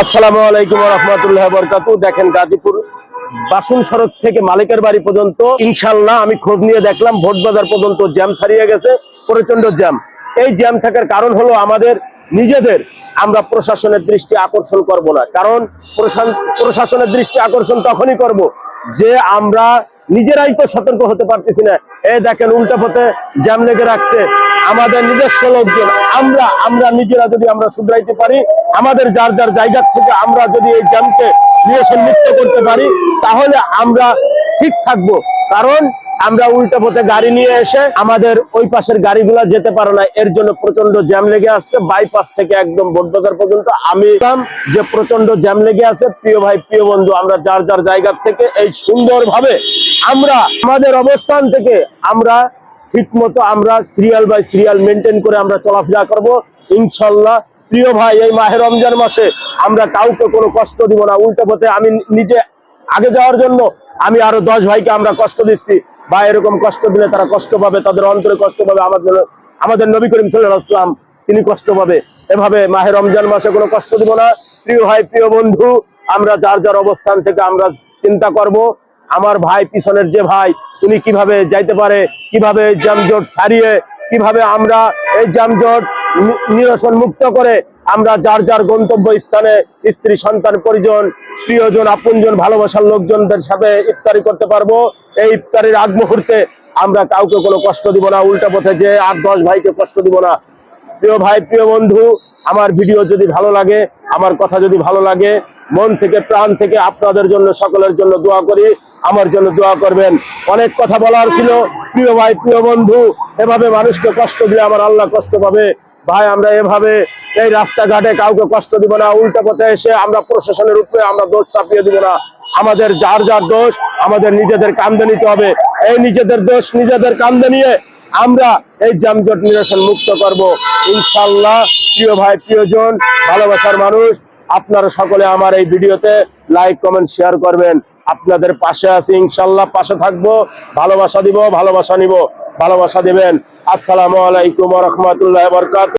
আসসালামু আলাইকুম ওয়া রাহমাতুল্লাহি ওয়া বারাকাতুহু। দেখেন গাজীপুর বাসুন সড়ক থেকে মালিকের বাড়ি পর্যন্ত ইনশাআল্লাহ আমি খোঁজ নিয়ে দেখলাম ভোট বাজার পর্যন্ত জ্যাম ছাড়িয়ে গেছে, প্রচন্ড জ্যাম। এই জ্যাম থাকার কারণ হলো আমাদের নিজেদের, আমরা প্রশাসনের দৃষ্টি আকর্ষণ করব না। কারণ প্রশাসনের দৃষ্টি আকর্ষণ তখনই করব যে আমরা নিজেরাই তো সতর্ক হতে পারতেছি না। এই দেখেন উল্টা পথে জ্যাম লেগে রাখছে আমাদের নিজস্ব লোকজন। আমরা নিজেরা যদি আমরা শুধরাইতে পারি, আমাদের যার যার জায়গা থেকে আমরা যদি এই জ্যামকে নিরসন মুক্ত করতে পারি, তাহলে আমরা ঠিক থাকবো। কারণ আমরা উল্টা পথে গাড়ি নিয়ে এসে আমাদের ওই পাশের গাড়িগুলা যেতে পারে না, এর জন্য প্রচন্ড জ্যাম লেগে আসছে। বাইপাস থেকে একদম বোটবাজার পর্যন্ত আমি যে প্রচন্ড জ্যাম লেগে আছে। প্রিয় ভাই, প্রিয় বন্ধু, আমরা যার যার জায়গা থেকে এই সুন্দরভাবে আমরা আমাদের অবস্থান থেকে আমরা ঠিক মতো আমরা সিরিয়াল বাই সিরিয়াল মেনটেন করে আমরা চলাফেরা করব ইনশাল্লাহ। প্রিয় ভাই, এই মাহে রমজান মাসে আমরা কাউকে কোনো কষ্ট দিব না। উল্টো পথে আমি নিজে আগে যাওয়ার জন্য আমি আরো 10 ভাইকে আমরা কষ্ট দিচ্ছি। বা এরকম কষ্ট দিলে তারা কষ্ট পাবে, তাদের অন্তরে কষ্ট পাবে, আমাদের নবী করিম সাল্লাল্লাহু আলাইহি ওয়াসাল্লাম তিনি কষ্ট পাবে। এভাবে মাহে রমজান মাসে কোনো কষ্ট দিব না। প্রিয় ভাই, প্রিয় বন্ধু, আমরা যার যার অবস্থান থেকে আমরা চিন্তা করব আমার ভাই পিছনের যে ভাই উনি কিভাবে যাইতে পারে, কিভাবে যানজট ছাড়িয়ে, কিভাবে আমরা এই যানজট নিরসন মুক্ত করে আমরা যার যার গন্তব্য স্থানে স্ত্রী, সন্তান, পরিজন, প্রিয়জন, আপনজন, ভালোবাসার লোকজনদের সাথে ইফতারি করতে পারবো। এই ইফতারির আগ মুহূর্তে আমরা কাউকে কোনো কষ্ট দিব না, উল্টা পথে যে 8-10 ভাইকে কষ্ট দিব না। প্রিয় ভাই, প্রিয় বন্ধু, আমার ভিডিও যদি ভালো লাগে, আমার কথা যদি ভালো লাগে, মন থেকে প্রাণ থেকে আপনাদের জন্য সকলের জন্য দোয়া করি, আমার জন্য দোয়া করবেন। অনেক কথা বলার ছিল প্রিয় ভাই, প্রিয় বন্ধু। এভাবে মানুষকে কষ্ট দিলে আমার আল্লাহ কষ্ট পাবে। ভাই, আমরা এভাবে এই রাস্তাঘাটে কাউকে কষ্ট দিব না। উল্টা পথে এসে আমরা প্রশাসনের উপরে আমরা দোষ চাপিয়ে দিব না। আমাদের যার যার দোষ আমাদের নিজেদের কাঁধে নিতে হবে। এই নিজেদের দোষ নিজেদের কাঁধে নিয়ে আমরা এই যানজট নিরসন মুক্ত করব ইনশাআল্লাহ। প্রিয় ভাই, প্রিয়জন, ভালোবাসার মানুষ, আপনারা সকলে আমার এই ভিডিওতে লাইক, কমেন্ট, শেয়ার করবেন। আপনাদের পাশে আছি ইনশাআল্লাহ, পাশে থাকবো, ভালোবাসা দিব, ভালোবাসা নিব, ভালোবাসা দিবেন। আসসালামু আলাইকুম ওয়া রাহমাতুল্লাহি ওয়া বারাকাতুহু।